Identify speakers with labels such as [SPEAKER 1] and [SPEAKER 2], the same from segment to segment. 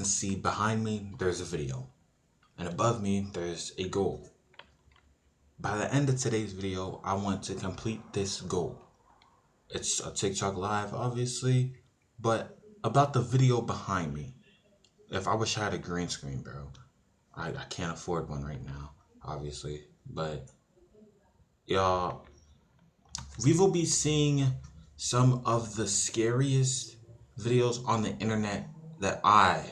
[SPEAKER 1] see behind me, there's a video. And above me, there's a goal. By the end of today's video, I want to complete this goal. It's a TikTok live, obviously, but about the video behind me. If I wish I had a green screen, bro. I can't afford one right now, obviously. But, y'all, we will be seeing some of the scariest videos on the internet that I,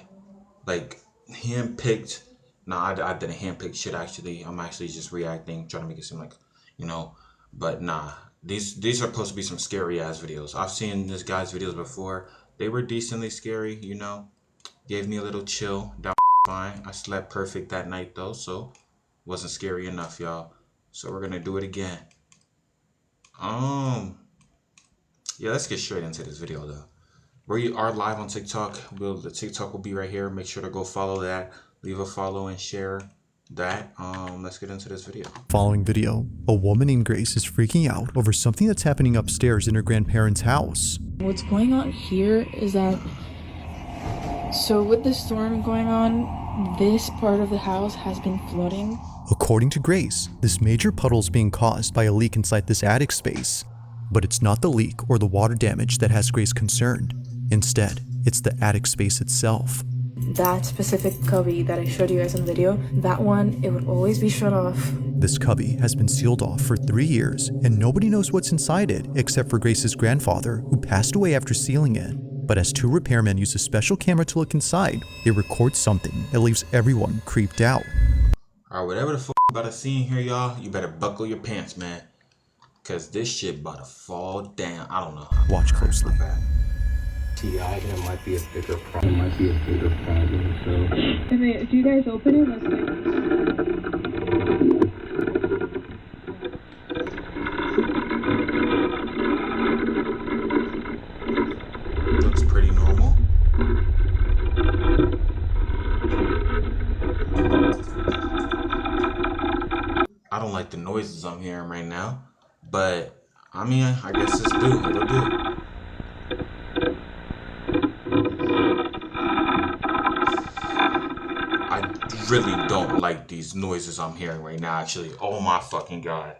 [SPEAKER 1] like, handpicked. Nah, I didn't handpick shit, actually. I'm actually just reacting, trying to make it seem like, you know. But, nah, these are supposed to be some scary-ass videos. I've seen this guy's videos before. They were decently scary, you know. Gave me a little chill. That was fine. I slept perfect that night, though, so wasn't scary enough, y'all. So we're gonna do it again. Yeah, let's get straight into this video, though. We are live on TikTok. The TikTok will be right here. Make sure to go follow that. Leave a follow and share that. Let's get into this video.
[SPEAKER 2] Following video, a woman named Grace is freaking out over something that's happening upstairs in her grandparents' house.
[SPEAKER 3] What's going on here is that, so with the storm going on, this part of the house has been flooding.
[SPEAKER 2] According to Grace, this major puddle is being caused by a leak inside this attic space. But it's not the leak or the water damage that has Grace concerned. Instead, it's the attic space itself.
[SPEAKER 3] That specific cubby that I showed you guys in the video, that one, it would always be shut off.
[SPEAKER 2] This cubby has been sealed off for 3 years, and nobody knows what's inside it except for Grace's grandfather, who passed away after sealing it. But as 2 repairmen use a special camera to look inside, they record something that leaves everyone creeped out.
[SPEAKER 1] Alright, whatever the fuck you about to see in here, y'all, you better buckle your pants, man. Cause this shit about to fall down. I don't know.
[SPEAKER 2] Watch closely.
[SPEAKER 4] TI, there might be a bigger problem. So
[SPEAKER 3] If you guys open it, let's
[SPEAKER 1] Looks pretty normal. I don't like the noises I'm hearing right now. But, I mean, I guess it'll do. I really don't like these noises I'm hearing right now, actually. Oh my fucking god.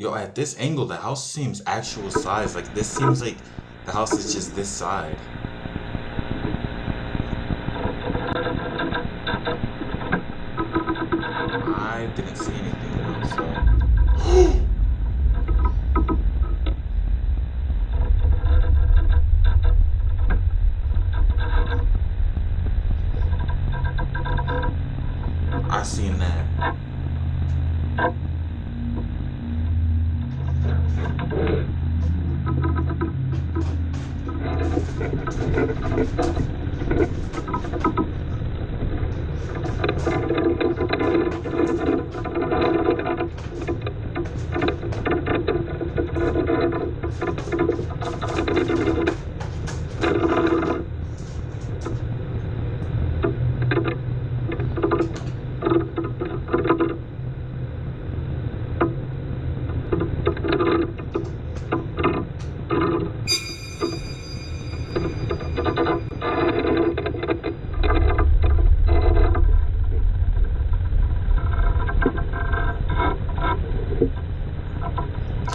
[SPEAKER 1] Yo, at this angle, the house seems actual size. Like, this seems like the house is just this side. I didn't see anything though, so. I seen that.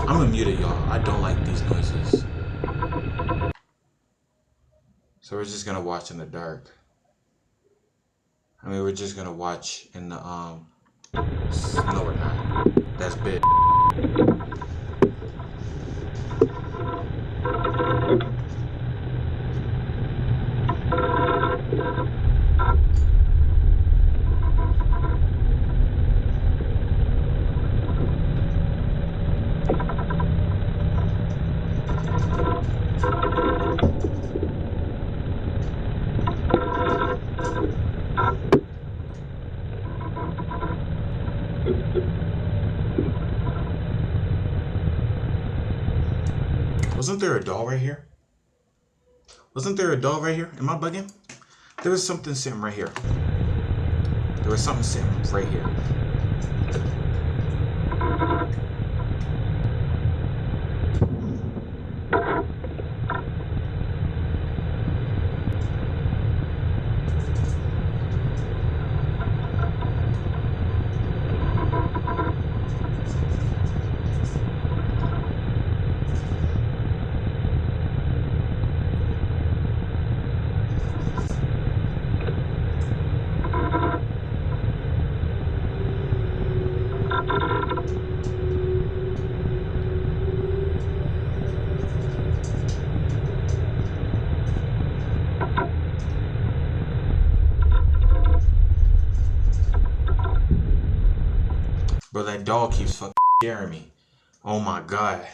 [SPEAKER 1] I'm gonna mute it, y'all. I don't like these noises. So we're just gonna watch in the dark. I mean, we're just gonna watch in the, no, we're not. That's big. Wasn't there a doll right here? Wasn't there a doll right here? Am I bugging? There was something sitting right here. There was something sitting right here. Bro, that doll keeps fucking scaring me. Oh my god.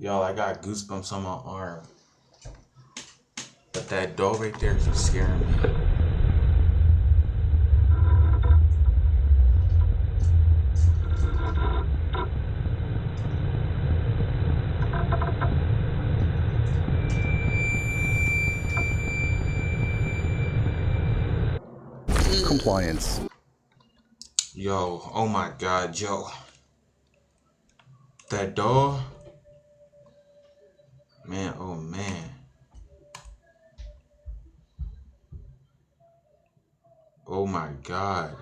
[SPEAKER 1] Yo, I got goosebumps on my arm. But that doll right there keeps scaring me.
[SPEAKER 5] Compliance.
[SPEAKER 1] Yo, oh my god, yo. That doll. Man, oh man. Oh my god.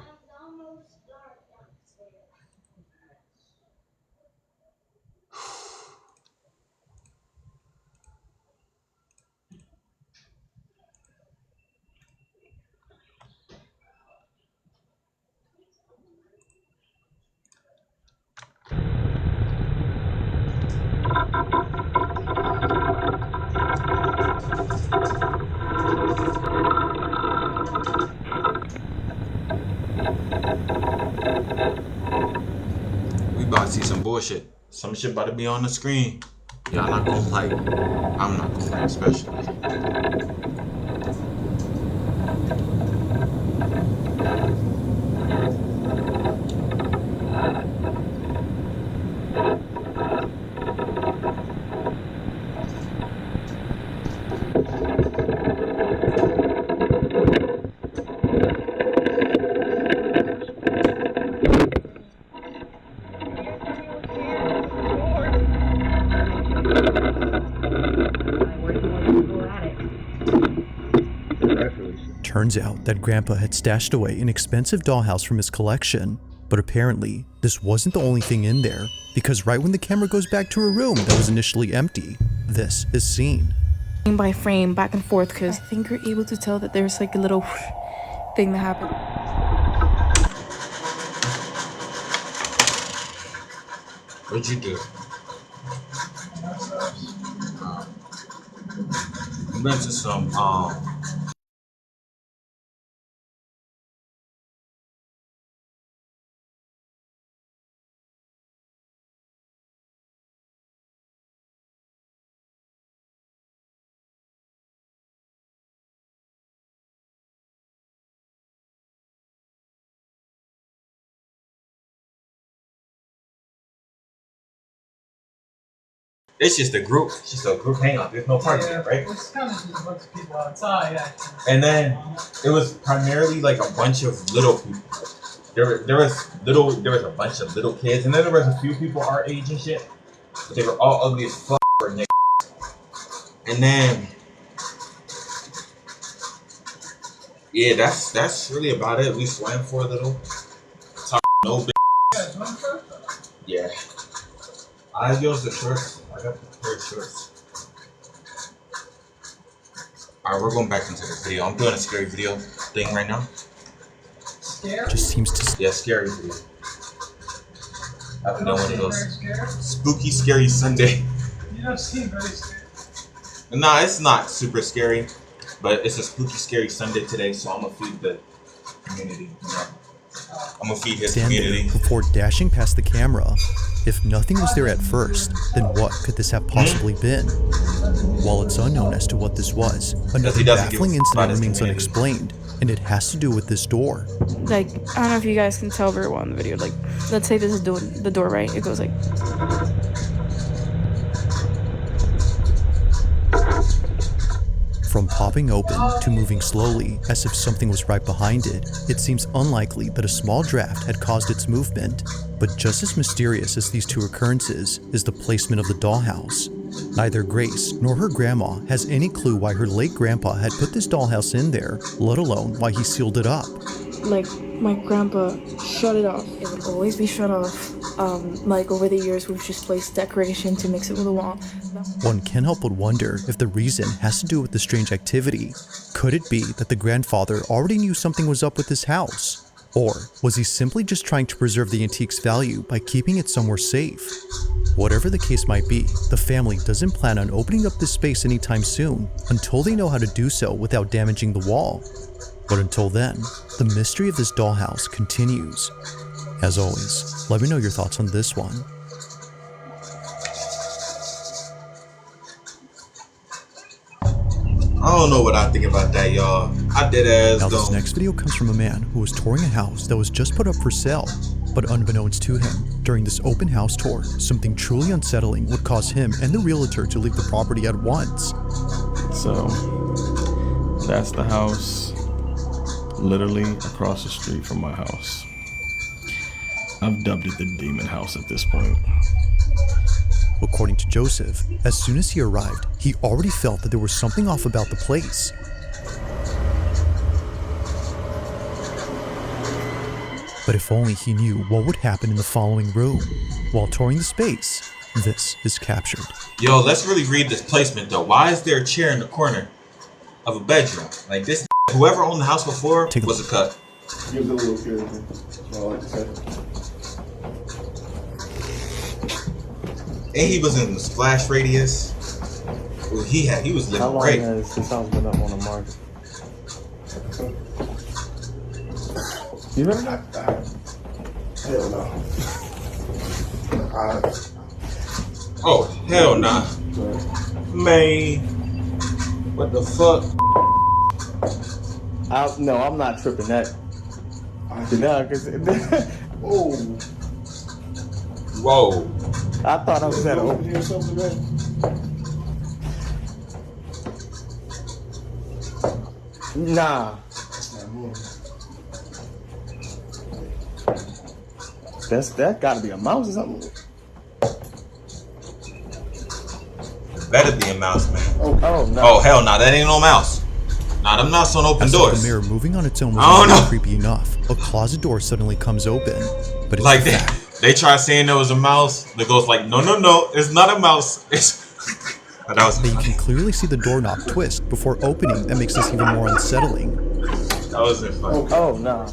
[SPEAKER 1] We about to see some bullshit. Some shit about to be on the screen. Y'all not gonna like. I'm not gonna like, especially.
[SPEAKER 2] Turns out that Grandpa had stashed away an expensive dollhouse from his collection, but apparently this wasn't the only thing in there, because right when the camera goes back to a room that was initially empty, this is seen.
[SPEAKER 3] Frame by frame, back and forth, because I think you're able to tell that there's like a little thing that happened.
[SPEAKER 1] What'd you do? We went to some it's just a group. It's just a group hangout. There's no party there, right?
[SPEAKER 6] It's kind of just a bunch of people outside, actually.
[SPEAKER 1] And then it was primarily like a bunch of little people. There was a bunch of little kids, and then there was a few people our age and shit. But they were all ugly as fuck for niggas. And then yeah, that's really about it. We swam for a little. Talk no bitch. Yeah. I used the shorts. I got the pair of shorts. Alright, we're going back into the video. I'm doing a scary video thing right now.
[SPEAKER 6] Scary?
[SPEAKER 2] Just seems to...
[SPEAKER 1] Yeah, scary video. I haven't done one of those.
[SPEAKER 6] Scared?
[SPEAKER 1] Spooky, scary Sunday.
[SPEAKER 6] You don't seem very scared.
[SPEAKER 1] Nah, it's not super scary, but it's a spooky, scary Sunday today, so I'm gonna feed the community. You know? I'm gonna feed his
[SPEAKER 2] stand
[SPEAKER 1] community.
[SPEAKER 2] there before dashing past the camera. If nothing was there at first, then what could this have possibly been? While it's unknown as to what this was, another baffling incident remains unexplained, and it has to do with this door.
[SPEAKER 3] Like, I don't know if you guys can tell very well in the video. Like, let's say this is the door, right? It goes like...
[SPEAKER 2] From popping open to moving slowly as if something was right behind it, it seems unlikely that a small draft had caused its movement. But just as mysterious as these two occurrences is the placement of the dollhouse. Neither Grace nor her grandma has any clue why her late grandpa had put this dollhouse in there, let alone why he sealed it up.
[SPEAKER 3] Like, my grandpa shut it off. It would always be shut off. Like, over the years, we've just placed decoration to mix it with the wall.
[SPEAKER 2] One can't help but wonder if the reason has to do with the strange activity. Could it be that the grandfather already knew something was up with his house? Or was he simply just trying to preserve the antique's value by keeping it somewhere safe? Whatever the case might be, the family doesn't plan on opening up this space anytime soon until they know how to do so without damaging the wall. But until then, the mystery of this dollhouse continues. As always, let me know your thoughts on this one.
[SPEAKER 1] I don't know what I think about that, y'all. I did as
[SPEAKER 2] Now
[SPEAKER 1] though.
[SPEAKER 2] this next video comes from a man who was touring a house that was just put up for sale. But unbeknownst to him, during this open house tour, something truly unsettling would cause him and the realtor to leave the property at once.
[SPEAKER 7] So, that's the house literally across the street from my house. I've dubbed it the demon house at this point.
[SPEAKER 2] According to Joseph, as soon as he arrived, he already felt that there was something off about the place. But if only he knew what would happen in the following room. While touring the space, this is captured.
[SPEAKER 1] Yo, let's really read this placement though. Why is there a chair in the corner of a bedroom? Like this, whoever owned the house before was a cut.
[SPEAKER 8] Gives a little character. That's all I like to say.
[SPEAKER 1] And he was in the splash radius. Well, he was living
[SPEAKER 4] How long
[SPEAKER 1] great.
[SPEAKER 4] has this house been up on the market? You heard that?
[SPEAKER 8] Hell no.
[SPEAKER 1] Oh, hell nah. Man. What the fuck?
[SPEAKER 4] No, I'm not tripping that. No, cause
[SPEAKER 8] Oh,
[SPEAKER 1] Whoa.
[SPEAKER 4] I thought I was at
[SPEAKER 8] over
[SPEAKER 4] a.
[SPEAKER 8] here or something, man.
[SPEAKER 4] Nah, that gotta be a mouse or something.
[SPEAKER 1] Better be a mouse, man.
[SPEAKER 4] Oh no.
[SPEAKER 1] Oh, hell nah. That ain't no mouse. Nah, them mouse don't open
[SPEAKER 2] As if
[SPEAKER 1] doors.
[SPEAKER 2] the mirror moving on its own
[SPEAKER 1] I
[SPEAKER 2] was
[SPEAKER 1] don't
[SPEAKER 2] not
[SPEAKER 1] know.
[SPEAKER 2] creepy enough, a closet door suddenly comes open. But it's
[SPEAKER 1] Like
[SPEAKER 2] a fact.
[SPEAKER 1] they tried saying there was a mouse. The ghost like, no, it's not a mouse. It's that was
[SPEAKER 2] That you can clearly see the doorknob twist before opening that makes this even more unsettling.
[SPEAKER 1] that wasn't funny.
[SPEAKER 4] Oh no.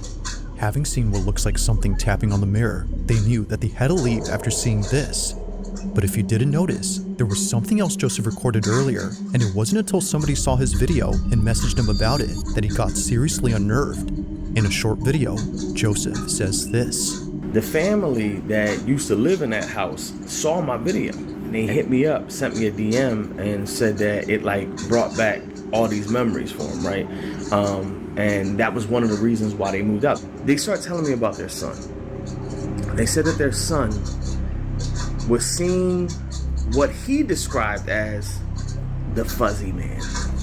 [SPEAKER 2] Having seen what looks like something tapping on the mirror, they knew that they had to leave after seeing this. But if you didn't notice, there was something else Joseph recorded earlier, and it wasn't until somebody saw his video and messaged him about it that he got seriously unnerved. In a short video, Joseph says this.
[SPEAKER 7] The family that used to live in that house saw my video. And they hit me up, sent me a DM, and said that it like brought back all these memories for them, right? And that was one of the reasons why they moved out. They started telling me about their son. They said that their son was seeing what he described as the fuzzy man.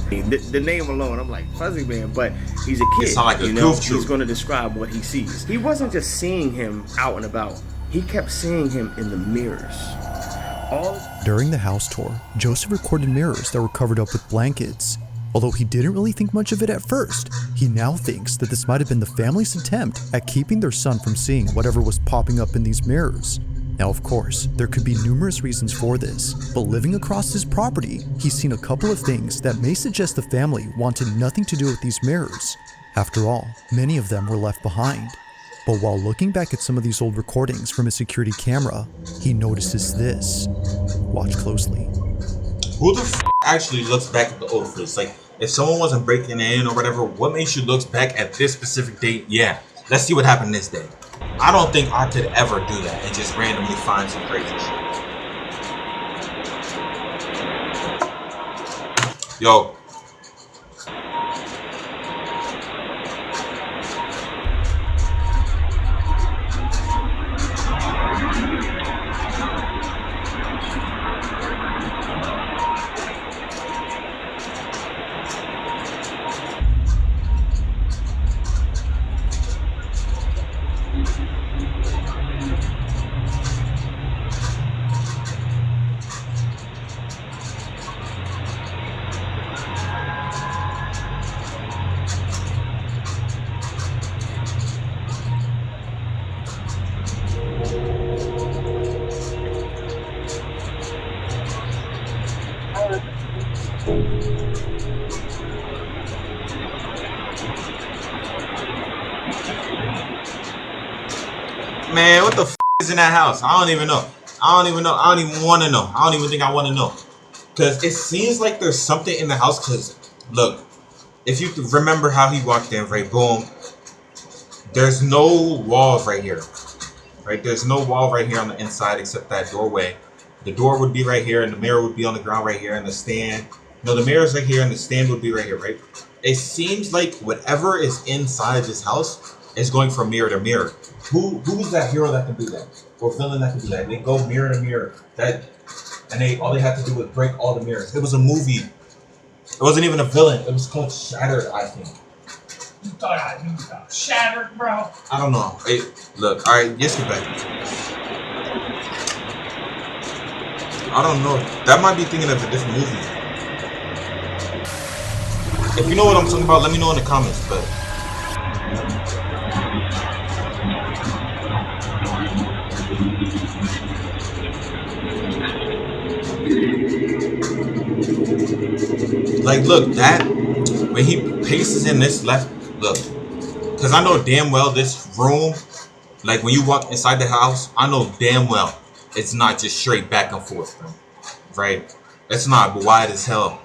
[SPEAKER 7] The name alone, I'm like, fuzzy man, but he's a kid.
[SPEAKER 1] sound like a
[SPEAKER 7] you know,
[SPEAKER 1] goof troop.
[SPEAKER 7] he's going to describe what he sees. He wasn't just seeing him out and about. He kept seeing him in the mirrors.
[SPEAKER 2] During the house tour, Joseph recorded mirrors that were covered up with blankets. Although he didn't really think much of it at first, he now thinks that this might have been the family's attempt at keeping their son from seeing whatever was popping up in these mirrors. Now, of course, there could be numerous reasons for this, but living across his property, he's seen a couple of things that may suggest the family wanted nothing to do with these mirrors. After all, many of them were left behind. But while looking back at some of these old recordings from his security camera, he notices this. Watch closely.
[SPEAKER 1] Who the f actually looks back at the old footage? Like, if someone wasn't breaking in or whatever, what makes you look back at this specific date? Yeah, let's see what happened this day. I don't think I could ever do that and just randomly find some crazy shit. Yo. Man, what the f is in that house? I don't even know. I don't even know. I don't even want to know. I don't even think I want to know. Because it seems like there's something in the house. Because, look, if you remember how he walked in, right? Boom. There's no walls right here. Right? There's no wall right here on the inside except that doorway. The door would be right here, and the mirror would be on the ground right here, and the stand. No, the mirror's right here, and the stand would be right here, right? It seems like whatever is inside this house is going from mirror to mirror. Who's that hero that can do that? Or villain that can do that? They go mirror to mirror. And all they had to do was break all the mirrors. It was a movie. It wasn't even a villain. It was called Shattered, I think.
[SPEAKER 6] You thought I knew about Shattered, bro?
[SPEAKER 1] I don't know. Hey, look, all right, let's get back. I don't know. That might be thinking of a different movie. If you know what I'm talking about, let me know in the comments. But like, look, that when he paces in this left, look, because I know damn well this room, like when you walk inside the house, I know damn well it's not just straight back and forth, right? It's not wide as hell.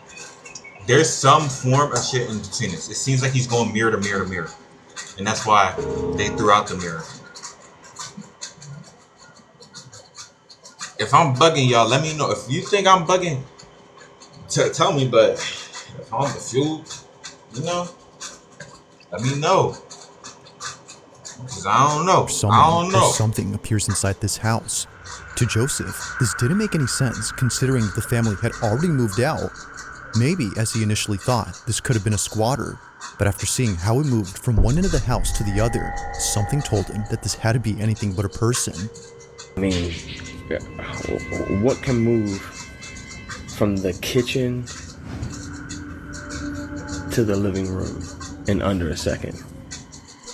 [SPEAKER 1] There's some form of shit in between this. It seems like he's going mirror to mirror to mirror, and that's why they threw out the mirror. If I'm bugging, y'all, let me know. If you think I'm bugging, tell me. But if you know, let me know. Because I don't know. I don't know.
[SPEAKER 2] Something appears inside this house. To Joseph, this didn't make any sense considering the family had already moved out. Maybe, as he initially thought, this could have been a squatter, but after seeing how it moved from one end of the house to the other, something told him that this had to be anything but a person.
[SPEAKER 7] I mean, what can move from the kitchen to the living room in under a second?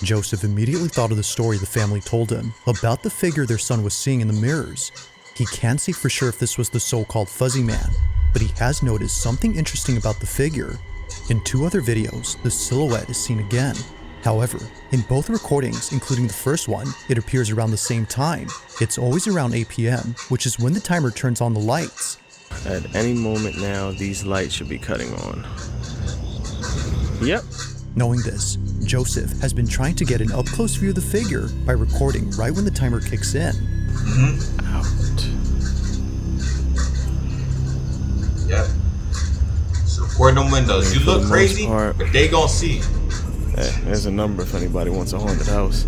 [SPEAKER 2] Joseph immediately thought of the story the family told him about the figure their son was seeing in the mirrors. He can't say for sure if this was the so-called fuzzy man, but he has noticed something interesting about the figure. In 2 other videos, the silhouette is seen again. However, in both recordings, including the first one, it appears around the same time. It's always around 8 p.m., which is when the timer turns on the lights.
[SPEAKER 7] At any moment now, these lights should be cutting on. Yep.
[SPEAKER 2] Knowing this, Joseph has been trying to get an up-close view of the figure by recording right when the timer kicks in.
[SPEAKER 7] Out.
[SPEAKER 1] Yep. So record them windows. You look crazy, but they gonna see.
[SPEAKER 7] Hey, there's a number if anybody wants a haunted house.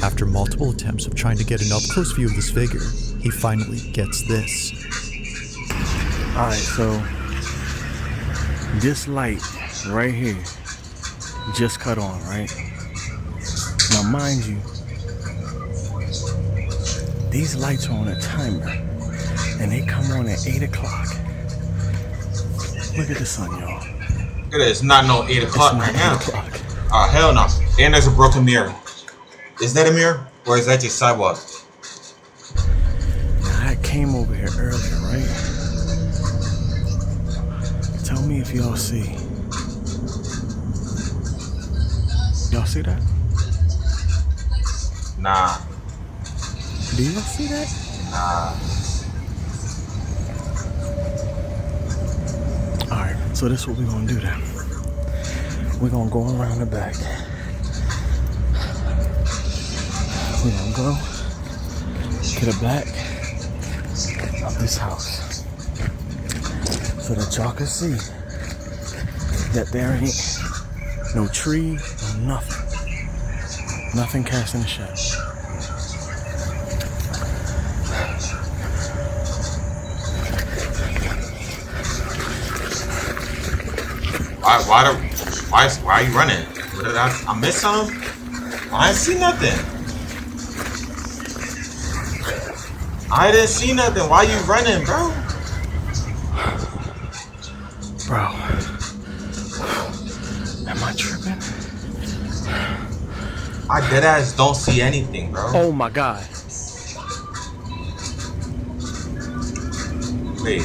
[SPEAKER 2] After multiple attempts of trying to get an up-close view of this figure, he finally gets this.
[SPEAKER 7] Alright, so this light right here just cut on, right? Now mind you, these lights are on a timer and they come on at 8 o'clock. Look at the sun, y'all.
[SPEAKER 1] It is not no 8 o'clock right now.
[SPEAKER 7] 8 o'clock.
[SPEAKER 1] Oh, hell no. And there's a broken mirror. Is that a mirror? Or is that just sidewalk?
[SPEAKER 7] Now, I came over here earlier, right? Tell me if y'all see. Y'all see that?
[SPEAKER 1] Nah.
[SPEAKER 7] Do y'all see that?
[SPEAKER 1] Nah.
[SPEAKER 7] Alright, so this is what we're gonna do then. We're gonna go around the back. We're gonna go to the back of this house so that y'all can see that there ain't no tree, no nothing. Nothing casting a shadow.
[SPEAKER 1] Why are you running? What did I missed something? I didn't see nothing. I didn't see nothing. Why you running, bro?
[SPEAKER 7] Bro, am I tripping?
[SPEAKER 1] I deadass don't see anything, bro.
[SPEAKER 7] Oh my God.
[SPEAKER 1] Wait.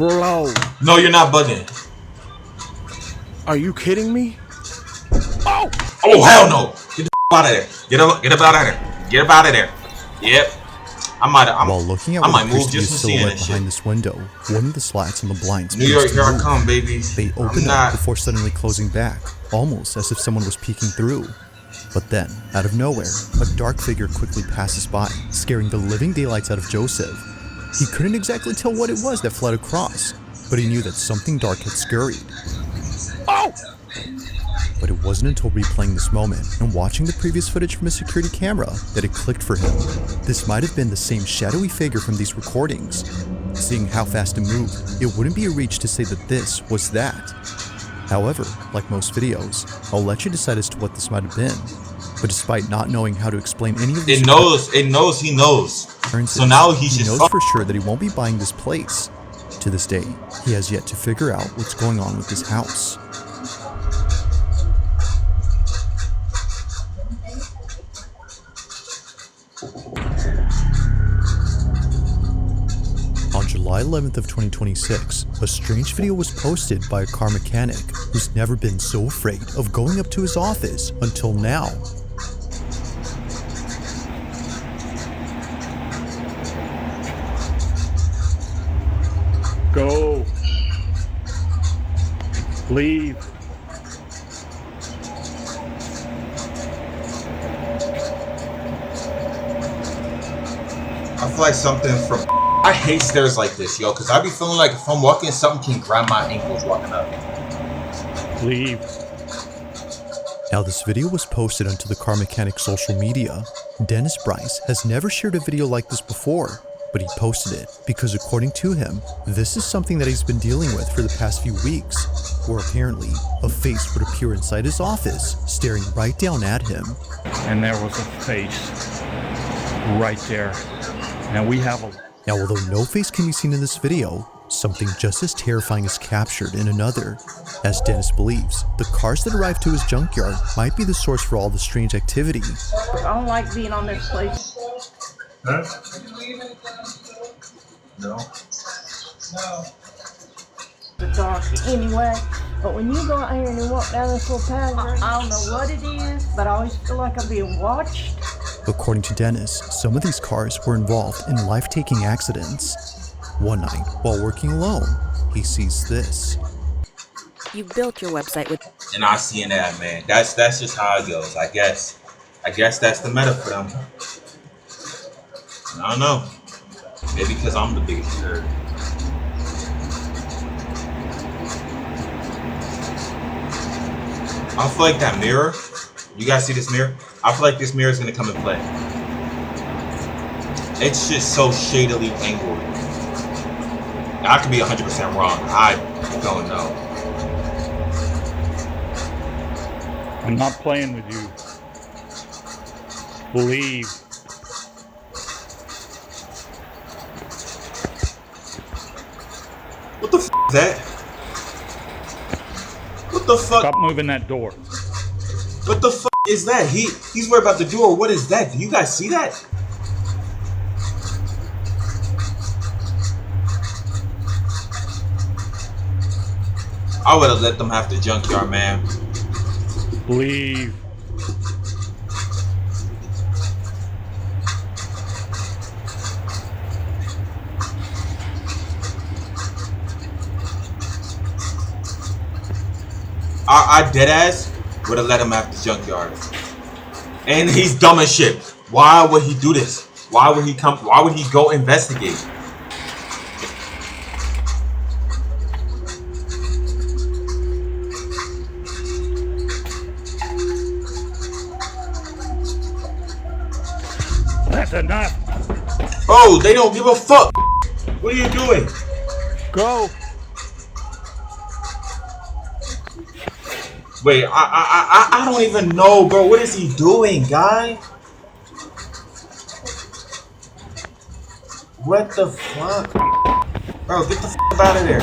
[SPEAKER 7] Bro,
[SPEAKER 1] No, you're not bugging.
[SPEAKER 7] are you kidding me?
[SPEAKER 1] Oh, hell no. Get the out of there. Get up out of there. Get up out of there. Yep.
[SPEAKER 2] While looking at
[SPEAKER 1] I
[SPEAKER 2] what
[SPEAKER 1] might
[SPEAKER 2] appears
[SPEAKER 1] move
[SPEAKER 2] to be a
[SPEAKER 1] just from seeing
[SPEAKER 2] silhouette
[SPEAKER 1] this
[SPEAKER 2] behind
[SPEAKER 1] shit.
[SPEAKER 2] this window, one of the slats on the blinds
[SPEAKER 1] New
[SPEAKER 2] begins
[SPEAKER 1] York,
[SPEAKER 2] to
[SPEAKER 1] here I
[SPEAKER 2] move.
[SPEAKER 1] come, baby.
[SPEAKER 2] They open
[SPEAKER 1] I'm
[SPEAKER 2] up
[SPEAKER 1] not.
[SPEAKER 2] before suddenly closing back, almost as if someone was peeking through. But then, out of nowhere, a dark figure quickly passes by, scaring the living daylights out of Joseph. He couldn't exactly tell what it was that fled across, but he knew that something dark had scurried. But it wasn't until replaying this moment and watching the previous footage from his security camera that it clicked for him. This might have been the same shadowy figure from these recordings. Seeing how fast it moved, it wouldn't be a reach to say that this was that. However, like most videos, I'll let you decide as to what this might have been. But despite not knowing how to explain any of these
[SPEAKER 1] It knows he knows.
[SPEAKER 2] occurrences,
[SPEAKER 1] So now he
[SPEAKER 2] he
[SPEAKER 1] should
[SPEAKER 2] knows
[SPEAKER 1] fuck.
[SPEAKER 2] for sure that he won't be buying this place. To this day, he has yet to figure out what's going on with this house. On July 11th of 2026, a strange video was posted by a car mechanic who's never been so afraid of going up to his office until now.
[SPEAKER 9] Go. Leave.
[SPEAKER 1] I feel like something from. I hate stairs like this, yo, because I be feeling like if I'm walking, something can grab my ankles walking up.
[SPEAKER 9] Leave.
[SPEAKER 2] Now this video was posted onto the car mechanic's social media. Dennis Bryce has never shared a video like this before, but he posted it because according to him, this is something that he's been dealing with for the past few weeks, where apparently a face would appear inside his office, staring right down at him.
[SPEAKER 9] And there was a face right there. Now we have a...
[SPEAKER 2] Now although no face can be seen in this video, something just as terrifying is captured in another. As Dennis believes, the cars that arrived to his junkyard might be the source for all the strange activity.
[SPEAKER 10] I don't like being on this place.
[SPEAKER 6] Huh? No.
[SPEAKER 10] No. The dark anyway. But when you go out here and you walk down this little path, I don't know what it is, but I always feel like I'm being watched.
[SPEAKER 2] According to Dennis, some of these cars were involved in life-taking accidents. One night, while working alone, he sees this.
[SPEAKER 11] You built your website with...
[SPEAKER 1] And I see an ad, man. That's just how it goes, I guess. I guess that's the meta for them. I don't know. Maybe because I'm the biggest nerd. I feel like that mirror. You guys see this mirror? I feel like this mirror is gonna come and play. It's just so shadily angled. I could be 100% wrong. I don't know.
[SPEAKER 9] I'm not playing with you. Leave.
[SPEAKER 1] What the f is that? What the fuck?
[SPEAKER 9] Stop moving that door.
[SPEAKER 1] What the fuck is that? He's worried about the door. What is that? Do you guys see that? I would have let them have the junkyard, man.
[SPEAKER 9] Leave.
[SPEAKER 1] I deadass would have let him have the junkyard. And he's dumb as shit. Why would he do this? Why would he come? Why would he go investigate?
[SPEAKER 9] That's enough.
[SPEAKER 1] Oh, they don't give a fuck. What are you doing?
[SPEAKER 9] Go.
[SPEAKER 1] Wait, I don't even know, bro. What is he doing, guy? What the fuck? Bro, get the fuck out of there.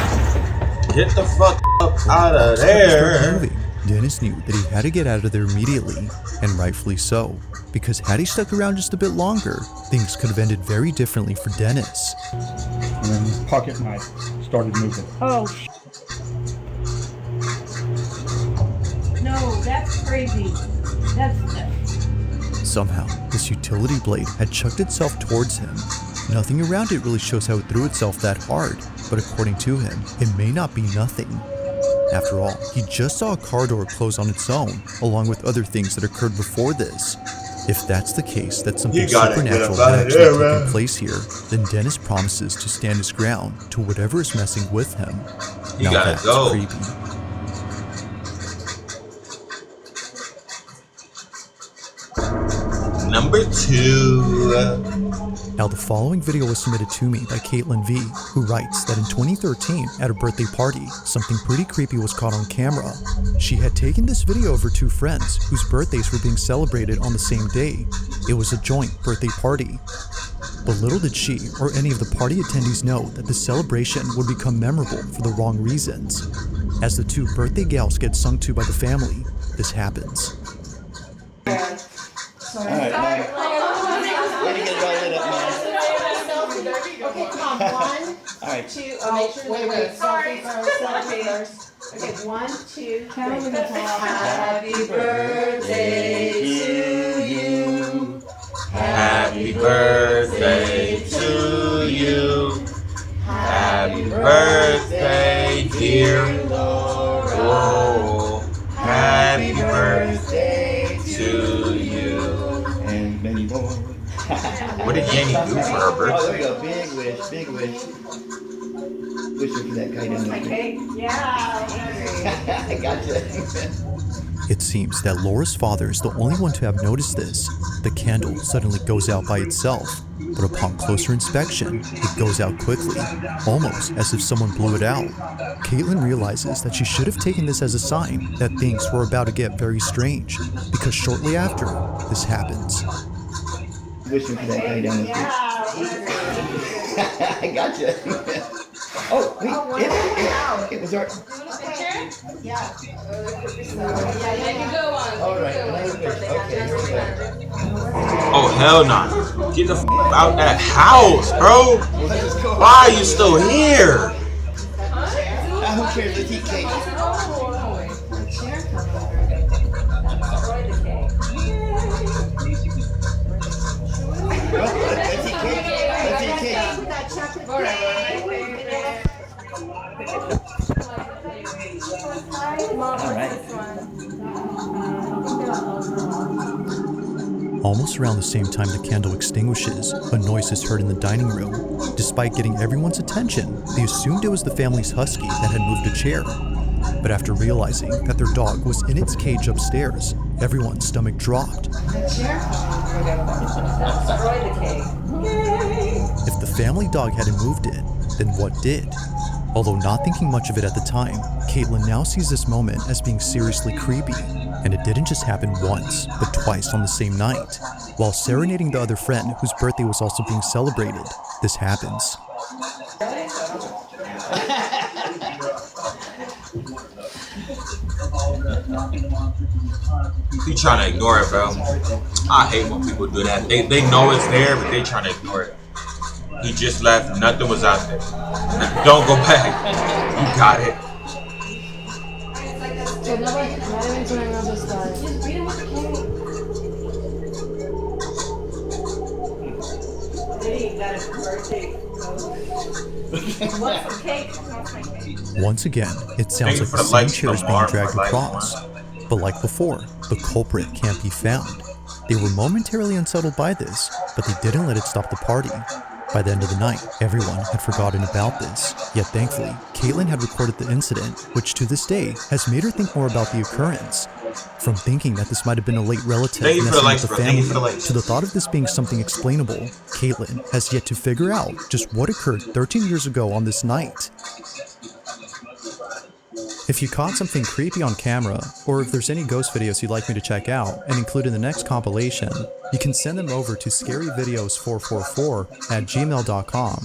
[SPEAKER 1] Get the fuck up out of there.
[SPEAKER 2] Dennis knew that he had to get out of there immediately, and rightfully so, because had he stuck around just a bit longer, things could have ended very differently for Dennis.
[SPEAKER 9] And then pocket knife. started moving.
[SPEAKER 10] Oh, no, that's crazy.
[SPEAKER 2] Somehow, this utility blade had chucked itself towards him. Nothing around it really shows how it threw itself that hard, but according to him, it may not be nothing. After all, he just saw a car door close on its own, along with other things that occurred before this. If that's the case, that something supernatural had actually taken place here, then Dennis promises to stand his ground to whatever is messing with him. Now that's creepy.
[SPEAKER 1] Number 2.
[SPEAKER 2] Now the following video was submitted to me by Caitlin V, who writes that in 2013, at a birthday party, something pretty creepy was caught on camera. She had taken this video of her 2 friends, whose birthdays were being celebrated on the same day. It was a joint birthday party. But little did she, or any of the party attendees know that the celebration would become memorable for the wrong reasons. As the 2 birthday gals get sung to by the family, this happens.
[SPEAKER 12] Alright, way to get it all lit up, man.
[SPEAKER 10] Okay, come on, 1,
[SPEAKER 12] Alright.
[SPEAKER 10] 2, wait, selfie first. Okay, 1, 2, 3. Happy birthday to you.
[SPEAKER 1] Happy birthday to you. Happy birthday, dear Laura. Oh, happy birthday to you.
[SPEAKER 12] And many more.
[SPEAKER 1] What did Yanni do for her birthday?
[SPEAKER 12] Oh, there we go. Big wish, big wish. Wishing for that guy down there.
[SPEAKER 10] Yeah.
[SPEAKER 12] I gotcha.
[SPEAKER 2] It seems that Laura's father is the only one to have noticed this. The candle suddenly goes out by itself, but upon closer inspection, it goes out quickly, almost as if someone blew it out. Caitlin realizes that she should have taken this as a sign that things were about to get very strange, because shortly after, this happens.
[SPEAKER 12] Wishing for that guy down the street. I gotcha. Oh, wait, it was our...
[SPEAKER 10] Yeah.
[SPEAKER 12] Alright, another wish. Okay, here we go.
[SPEAKER 1] Oh, hell nah. Get the out that house, bro. Why are you still here?
[SPEAKER 12] Who cares? Let's eat cake. Let's eat cake. Let's eat cake.
[SPEAKER 2] Almost around the same time the candle extinguishes, a noise is heard in the dining room. Despite getting everyone's attention, they assumed it was the family's husky that had moved a chair. But after realizing that their dog was in its cage upstairs, everyone's stomach dropped. If the family dog hadn't moved it, then what did? Although not thinking much of it at the time, Caitlin now sees this moment as being seriously creepy. And it didn't just happen once, but twice on the same night. While serenading the other friend whose birthday was also being celebrated, this happens.
[SPEAKER 1] You trying to ignore it, bro. I hate when people do that. They know it's there, but they trying to ignore it. He just left, nothing was out there. Don't go back. You got it.
[SPEAKER 2] Once again, it sounds like the same chair is being dragged across. But like before, the culprit can't be found. They were momentarily unsettled by this, but they didn't let it stop the party. By the end of the night, everyone had forgotten about this. Yet thankfully, Caitlin had recorded the incident, which to this day has made her think more about the occurrence. From thinking that this might have been a late relative messing with the family, to the thought of this being something explainable, Caitlin has yet to figure out just what occurred 13 years ago on this night. If you caught something creepy on camera, or if there's any ghost videos you'd like me to check out and include in the next compilation, you can send them over to scaryvideos444@gmail.com.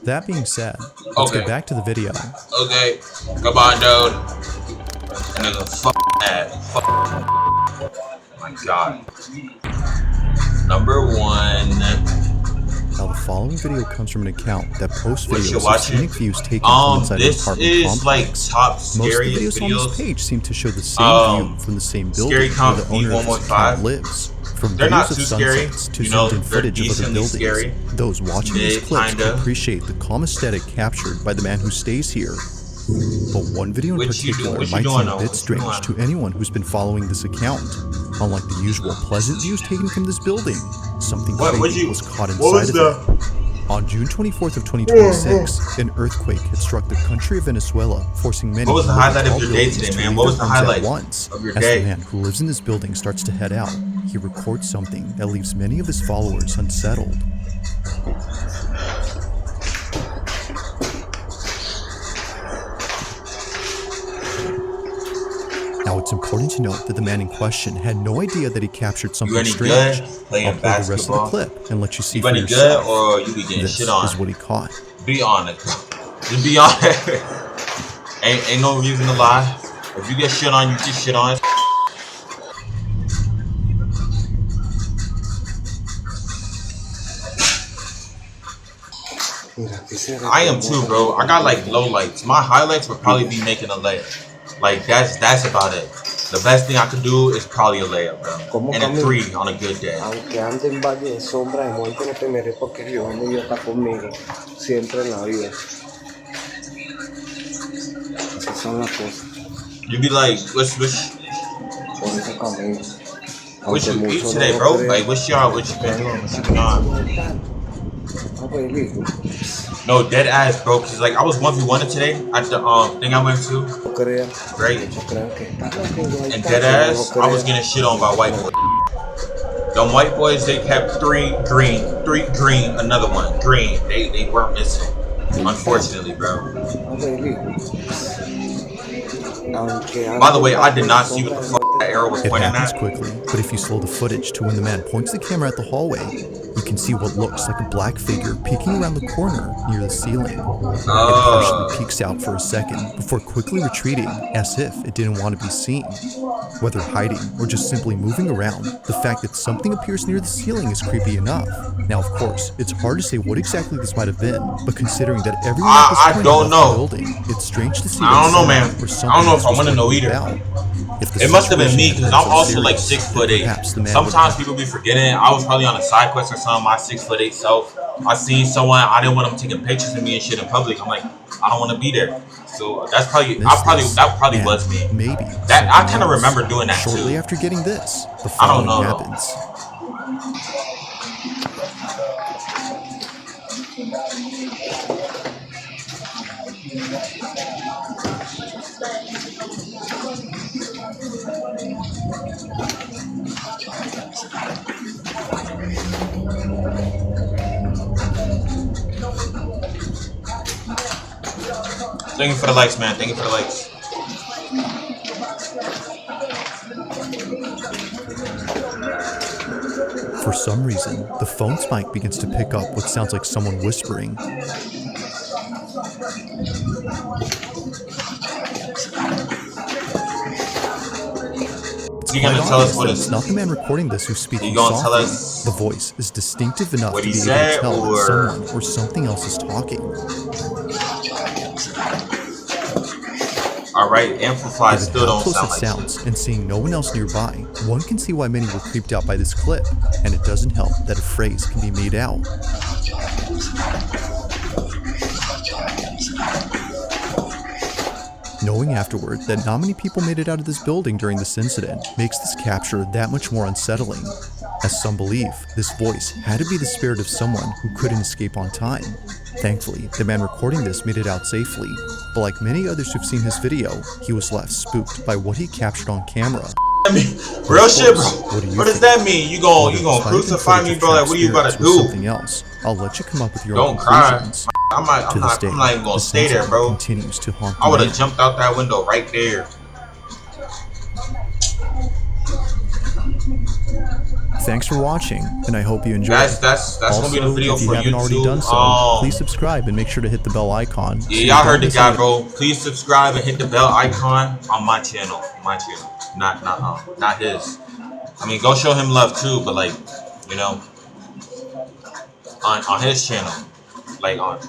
[SPEAKER 2] That being said, let's get back to the video.
[SPEAKER 1] Okay, come on, dude. Nigga, fuck that. Fuck. Oh my god. Number 1.
[SPEAKER 2] Now the following following video comes from an account that posts
[SPEAKER 1] What you
[SPEAKER 2] videos of
[SPEAKER 1] watching?
[SPEAKER 2] scenic views taken from inside an
[SPEAKER 1] This
[SPEAKER 2] apartment
[SPEAKER 1] is like
[SPEAKER 2] complex.
[SPEAKER 1] top
[SPEAKER 2] Most of the
[SPEAKER 1] scariest
[SPEAKER 2] videos on this
[SPEAKER 1] videos.
[SPEAKER 2] page seem to show the same view from the same building where
[SPEAKER 1] Scary
[SPEAKER 2] the owner of this account
[SPEAKER 1] V115.
[SPEAKER 2] lives. From
[SPEAKER 1] They're not
[SPEAKER 2] videos of
[SPEAKER 1] too scary.
[SPEAKER 2] sunsets to
[SPEAKER 1] You know,
[SPEAKER 2] zoomed in
[SPEAKER 1] they're
[SPEAKER 2] footage of other
[SPEAKER 1] decently
[SPEAKER 2] buildings,
[SPEAKER 1] scary.
[SPEAKER 2] those watching these
[SPEAKER 1] Mid,
[SPEAKER 2] clips
[SPEAKER 1] kinda.
[SPEAKER 2] can appreciate the calm aesthetic captured by the man who stays here. But one video in
[SPEAKER 1] What you
[SPEAKER 2] particular
[SPEAKER 1] doing
[SPEAKER 2] might seem a
[SPEAKER 1] though?
[SPEAKER 2] bit
[SPEAKER 1] What you
[SPEAKER 2] strange
[SPEAKER 1] doing?
[SPEAKER 2] to anyone who's been following this account. Unlike the usual pleasant views taken from this building, something creepy was caught inside of it. On June 24th of 2026, an earthquake had struck the country of Venezuela, forcing many
[SPEAKER 1] What was the highlight of
[SPEAKER 2] tall
[SPEAKER 1] your day
[SPEAKER 2] buildings
[SPEAKER 1] today,
[SPEAKER 2] to
[SPEAKER 1] man?
[SPEAKER 2] leave
[SPEAKER 1] What was
[SPEAKER 2] their
[SPEAKER 1] the
[SPEAKER 2] homes
[SPEAKER 1] highlight
[SPEAKER 2] at once.
[SPEAKER 1] of your
[SPEAKER 2] As
[SPEAKER 1] day?
[SPEAKER 2] the man who lives in this building starts to head out, he records something that leaves many of his followers unsettled. Now, it's important to note that the man in question had no idea that he captured something
[SPEAKER 1] any
[SPEAKER 2] strange.
[SPEAKER 1] good playing
[SPEAKER 2] I'll play the rest of the
[SPEAKER 1] basketball?
[SPEAKER 2] clip and let you see
[SPEAKER 1] You
[SPEAKER 2] for
[SPEAKER 1] any
[SPEAKER 2] yourself.
[SPEAKER 1] good or you be getting
[SPEAKER 2] This
[SPEAKER 1] shit on?
[SPEAKER 2] is what he caught.
[SPEAKER 1] Be honest. Just be honest. ain't no reason to lie. If you get shit on, you get shit on. I am too, bro. I got like low lights. My highlights would probably be making a layup. Like that's about it. The best thing I could do is probably a layup, bro. And a 3 on a good day.
[SPEAKER 4] Aunque ande en valle de sombra de muerte, no temeré porque Dios mío está conmigo siempre en la vida. Así son las cosas.
[SPEAKER 1] You be like,
[SPEAKER 4] Por ese camino.
[SPEAKER 1] what you eat today, bro? Like, what you been doing? What you been on? No, dead ass, bro. Cause like I was 1v1 today at the thing I went to. Great. And dead ass, I was getting shit on by white boys. Them white boys, they kept 3 green, another one green. They weren't missing, unfortunately, bro. By the way, I did not see what the fuck that arrow was
[SPEAKER 2] It
[SPEAKER 1] pointing
[SPEAKER 2] happens
[SPEAKER 1] at.
[SPEAKER 2] quickly, but if you slow the footage to when the man points the camera at the hallway, you can see what looks like a black figure peeking around the corner near the ceiling. It partially peeks out for a second before quickly retreating as if it didn't want to be seen. Whether hiding or just simply moving around, the fact that something appears near the ceiling is creepy enough. Now, of course, it's hard to say what exactly this might have been, but considering that everyone at this point left the building, it's strange to see
[SPEAKER 1] I don't know, man.
[SPEAKER 2] or
[SPEAKER 1] I don't know if I
[SPEAKER 2] was
[SPEAKER 1] want to know
[SPEAKER 2] lurking
[SPEAKER 1] either.
[SPEAKER 2] about.
[SPEAKER 1] It must have been me
[SPEAKER 2] situation
[SPEAKER 1] because
[SPEAKER 2] had
[SPEAKER 1] I'm
[SPEAKER 2] been so
[SPEAKER 1] also like
[SPEAKER 2] serious,
[SPEAKER 1] 6'8".
[SPEAKER 2] man
[SPEAKER 1] Sometimes people be forgetting I was probably on a side quest or something. My 6'8" self. I seen someone. I didn't want them taking pictures of me and shit in public. I'm like, I don't want to be there. So that's probably. That probably was me.
[SPEAKER 2] Maybe
[SPEAKER 1] that I kind of remember doing that
[SPEAKER 2] shortly
[SPEAKER 1] too.
[SPEAKER 2] after getting this, the
[SPEAKER 1] I don't
[SPEAKER 2] following
[SPEAKER 1] know.
[SPEAKER 2] happens.
[SPEAKER 1] Thank you for the likes, man. Thank you for the likes.
[SPEAKER 2] For some reason, the phone's mic begins to pick up what sounds like someone whispering.
[SPEAKER 1] You gonna tell us what
[SPEAKER 2] it's not the man recording this who's speaking
[SPEAKER 1] gonna tell
[SPEAKER 2] softly.
[SPEAKER 1] us
[SPEAKER 2] The voice is distinctive enough
[SPEAKER 1] what
[SPEAKER 2] to
[SPEAKER 1] he
[SPEAKER 2] be able
[SPEAKER 1] said,
[SPEAKER 2] to tell
[SPEAKER 1] or-
[SPEAKER 2] that someone or something else is talking.
[SPEAKER 1] Alright, amplified
[SPEAKER 2] Given
[SPEAKER 1] still
[SPEAKER 2] how
[SPEAKER 1] don't
[SPEAKER 2] close
[SPEAKER 1] sound
[SPEAKER 2] it
[SPEAKER 1] like
[SPEAKER 2] sounds,
[SPEAKER 1] shit.
[SPEAKER 2] and seeing no one else nearby, one can see why many were creeped out by this clip, and it doesn't help that a phrase can be made out. Knowing afterward that not many people made it out of this building during this incident makes this capture that much more unsettling, as some believe this voice had to be the spirit of someone who couldn't escape on time. Thankfully, the man recording this made it out safely, but like many others who've seen his video, he was left spooked by what he captured on camera.
[SPEAKER 1] I mean, real shit, bro. What does that mean? You gonna crucify me, bro? Like, what are you about to do?
[SPEAKER 2] Something else. I'll let you come up with your own
[SPEAKER 1] Don't cry.
[SPEAKER 2] conclusions.
[SPEAKER 1] I'm not even gonna stay there, bro.
[SPEAKER 2] Continues to haunt
[SPEAKER 1] I would
[SPEAKER 2] me.
[SPEAKER 1] have jumped out that window right there.
[SPEAKER 2] Thanks for watching, and I hope you enjoyed.
[SPEAKER 1] That's gonna be the video
[SPEAKER 2] if you
[SPEAKER 1] for
[SPEAKER 2] haven't already
[SPEAKER 1] YouTube.
[SPEAKER 2] done so, please subscribe and make sure to hit the bell icon.
[SPEAKER 1] Yeah, y'all heard the guy, bro. Please subscribe and hit the bell icon on my channel. Not his. I mean, go show him love too, but like, you know. on his channel, like on